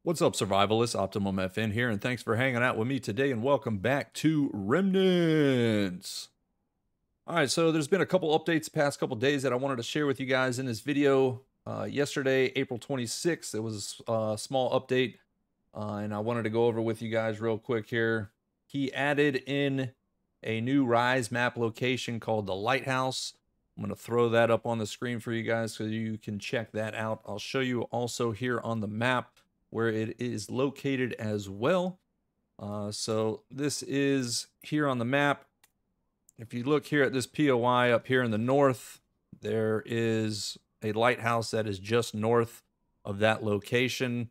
What's up, survivalists? Optimum FN here, and thanks for hanging out with me today, and welcome back to Remnants. All right, so there's been a couple updates the past couple days that I wanted to share with you guys in this video. Yesterday, April 26th, it was a small update, and I wanted to go over with you guys real quick here. He added in a new Rise map location called the Lighthouse. I'm going to throw that up on the screen for you guys so you can check that out. I'll show you also here on the map where it is located as well. So this is here on the map. If you look here at this POI up here in the north, there is a lighthouse that is just north of that location.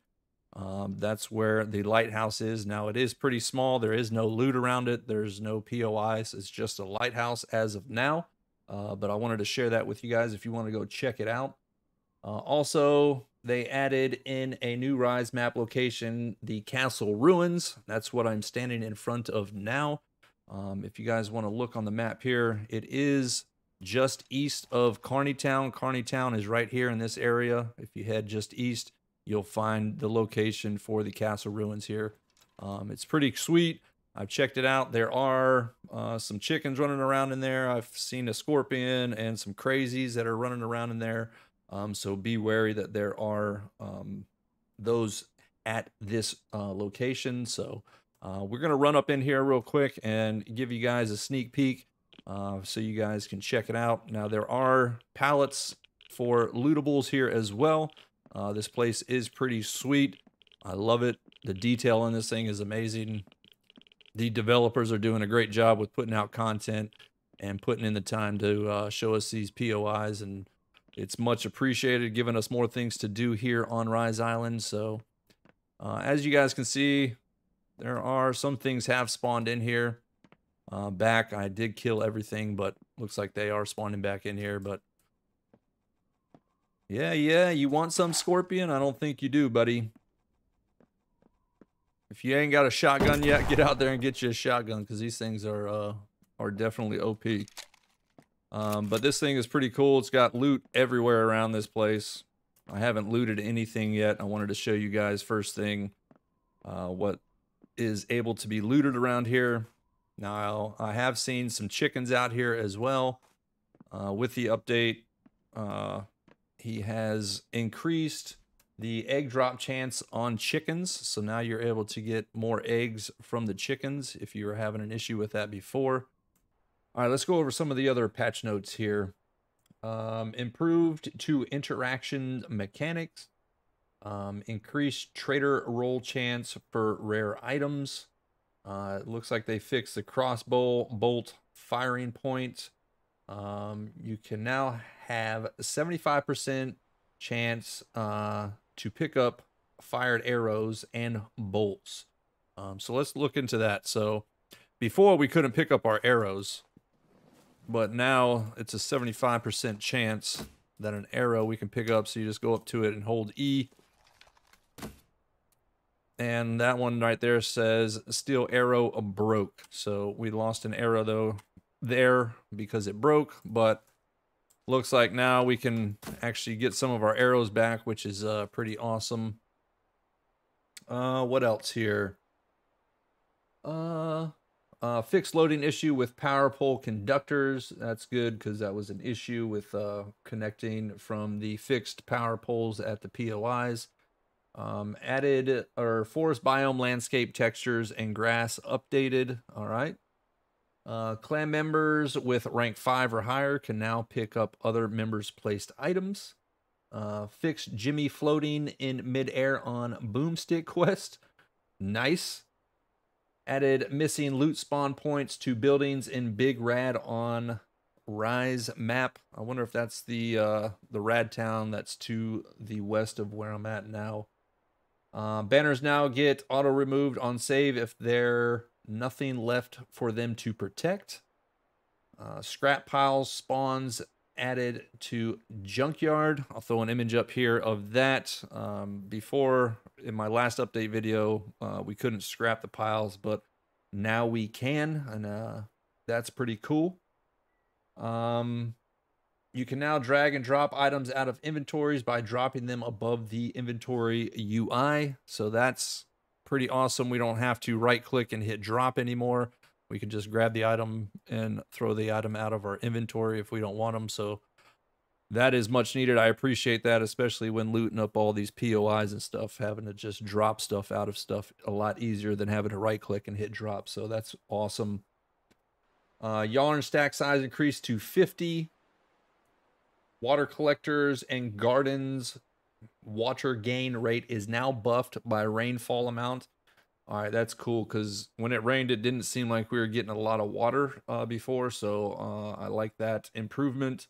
That's where the lighthouse is. Now it is pretty small. There is no loot around it. There's no POIs. It's just a lighthouse as of now. But I wanted to share that with you guys if you want to go check it out. Also, they added in a new Rise map location, the Castle Ruins. That's what I'm standing in front of now. If you guys want to look on the map here, it is just east of Carneytown. Carneytown is right here in this area. If you head just east, you'll find the location for the Castle Ruins here. It's pretty sweet. I've checked it out. There are some chickens running around in there. I've seen a scorpion and some crazies that are running around in there. So be wary that there are those at this location. So we're going to run up in here real quick and give you guys a sneak peek so you guys can check it out. Now, there are pallets for lootables here as well. This place is pretty sweet. I love it. The detail on this thing is amazing. The developers are doing a great job with putting out content and putting in the time to show us these POIs, and it's much appreciated, giving us more things to do here on Rise Island. So as you guys can see, there are some things have spawned in here. Back, I did kill everything, but looks like they are spawning back in here. But yeah, you want some scorpion? I don't think you do, buddy. If you ain't got a shotgun yet, get out there and get you a shotgun, because these things are definitely OP. But this thing is pretty cool. It's got loot everywhere around this place. I haven't looted anything yet. I wanted to show you guys first thing what is able to be looted around here. Now, I have seen some chickens out here as well. With the update, he has increased the egg drop chance on chickens. So now you're able to get more eggs from the chickens if you were having an issue with that before. All right, let's go over some of the other patch notes here. Improved to interaction mechanics. Increased trader roll chance for rare items. It looks like they fixed the crossbow bolt firing point. You can now have 75% chance to pick up fired arrows and bolts. So let's look into that. So before we couldn't pick up our arrows, but now it's a 75% chance that an arrow we can pick up. So you just go up to it and hold E. And that one right there says steel arrow broke. So we lost an arrow though there because it broke, but looks like now we can actually get some of our arrows back, which is pretty awesome. What else here? Fixed loading issue with power pole conductors. That's good because that was an issue with connecting from the fixed power poles at the POIs. Added forest biome landscape textures and grass updated. All right. Clan members with rank 5 or higher can now pick up other members' placed items. Fixed Jimmy floating in midair on boomstick quest. Nice. Added missing loot spawn points to buildings in Big Rad on Rise map. I wonder if that's the Rad town that's to the west of where I'm at now. Banners now get auto removed on save if there's nothing left for them to protect. Scrap piles spawns added to junkyard. I'll throw an image up here of that. Before, in my last update video, we couldn't scrap the piles, but now we can, and that's pretty cool. You can now drag and drop items out of inventories by dropping them above the inventory UI. So that's pretty awesome. We don't have to right click and hit drop anymore. We can just grab the item and throw the item out of our inventory if we don't want them. So that is much needed. I appreciate that, especially when looting up all these POIs and stuff, having to just drop stuff out of stuff a lot easier than having to right click and hit drop. So that's awesome. Yarn stack size increased to 50. Water collectors and gardens water gain rate is now buffed by rainfall amount. All right, that's cool because when it rained, it didn't seem like we were getting a lot of water before. So I like that improvement.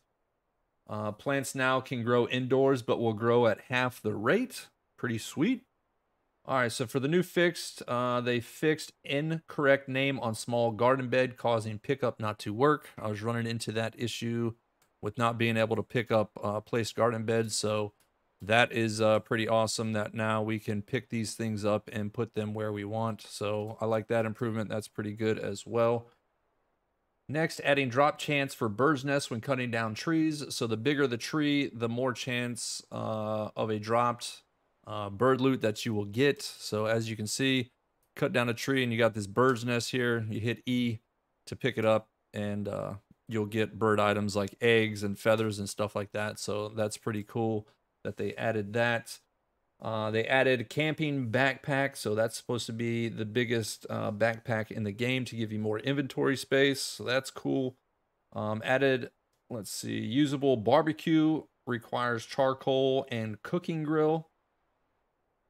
Plants now can grow indoors, but will grow at half the rate. Pretty sweet. All right, so for the new fixed, they fixed incorrect name on small garden bed, causing pickup not to work. I was running into that issue with not being able to pick up placed garden beds, so that is pretty awesome that now we can pick these things up and put them where we want. So I like that improvement. That's pretty good as well. Next, adding drop chance for bird's nests when cutting down trees. So the bigger the tree, the more chance of a dropped bird loot that you will get. So as you can see, cut down a tree and you got this bird's nest here. You hit E to pick it up and you'll get bird items like eggs and feathers and stuff like that. So that's pretty cool that they added that. They added camping backpack, so that's supposed to be the biggest backpack in the game to give you more inventory space, so that's cool. Added, let's see, usable barbecue, requires charcoal and cooking grill.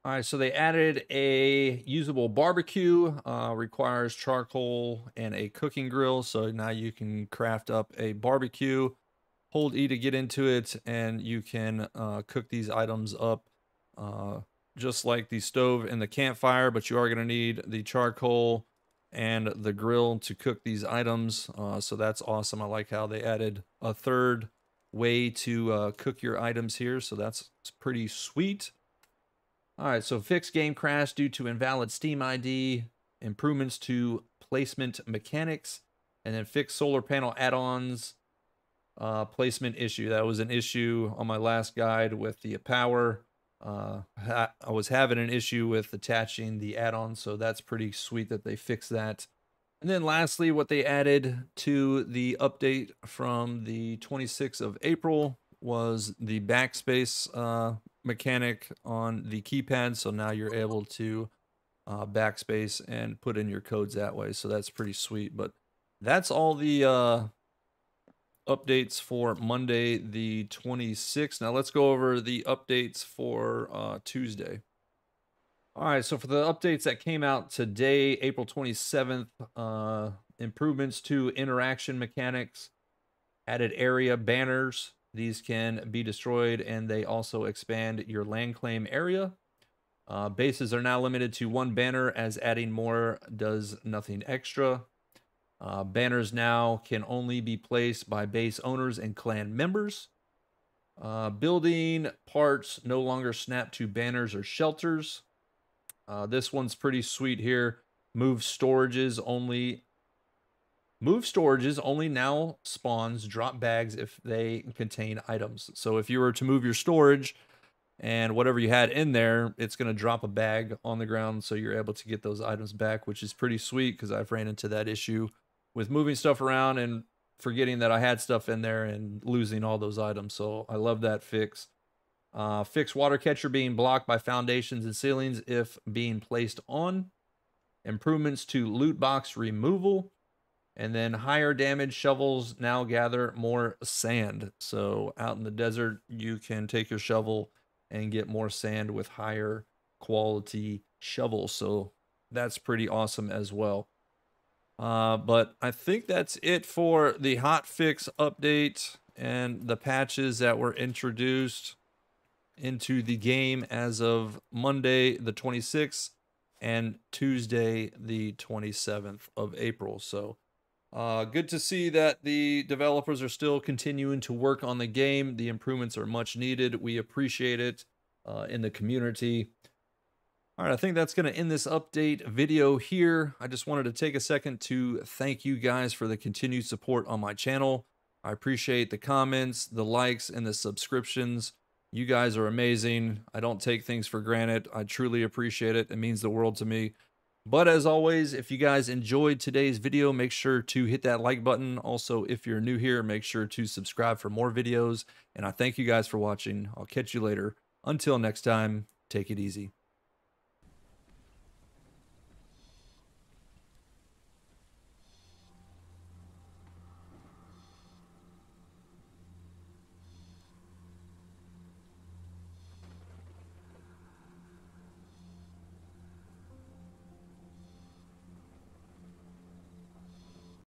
All right, so they added a usable barbecue, requires charcoal and a cooking grill, so now you can craft up a barbecue, hold E to get into it, and you can cook these items up. Just like the stove and the campfire, but you are going to need the charcoal and the grill to cook these items. So that's awesome. I like how they added a third way to cook your items here. So that's pretty sweet. All right, so fixed game crash due to invalid Steam ID, improvements to placement mechanics, and then fixed solar panel add-ons placement issue. That was an issue on my last guide with the power. I was having an issue with attaching the add-on, so that's pretty sweet that they fixed that. And then lastly, what they added to the update from the 26th of April was the backspace mechanic on the keypad. So now you're able to backspace and put in your codes that way. So that's pretty sweet. But that's all the updates for Monday the 26th. Now let's go over the updates for Tuesday. All right, so for the updates that came out today, April 27th, improvements to interaction mechanics, added area banners. These can be destroyed, and they also expand your land claim area. Bases are now limited to one banner, as adding more does nothing extra. Banners now can only be placed by base owners and clan members. Building parts no longer snap to banners or shelters. This one's pretty sweet here. Move storages only now spawns drop bags if they contain items. So if you were to move your storage and whatever you had in there, it's going to drop a bag on the ground, so you're able to get those items back, which is pretty sweet because I've ran into that issue with moving stuff around and forgetting that I had stuff in there and losing all those items. So I love that fix. Fix water catcher being blocked by foundations and ceilings if being placed on. Improvements to loot box removal. And then higher damage shovels now gather more sand. So out in the desert, you can take your shovel and get more sand with higher quality shovels. So that's pretty awesome as well. But I think that's it for the hotfix update and the patches that were introduced into the game as of Monday the 26th and Tuesday the 27th of April. So good to see that the developers are still continuing to work on the game. The improvements are much needed. We appreciate it in the community. All right, I think that's going to end this update video here. I just wanted to take a second to thank you guys for the continued support on my channel. I appreciate the comments, the likes, and the subscriptions. You guys are amazing. I don't take things for granted. I truly appreciate it. It means the world to me. But as always, if you guys enjoyed today's video, make sure to hit that like button. Also, if you're new here, make sure to subscribe for more videos. And I thank you guys for watching. I'll catch you later. Until next time, take it easy.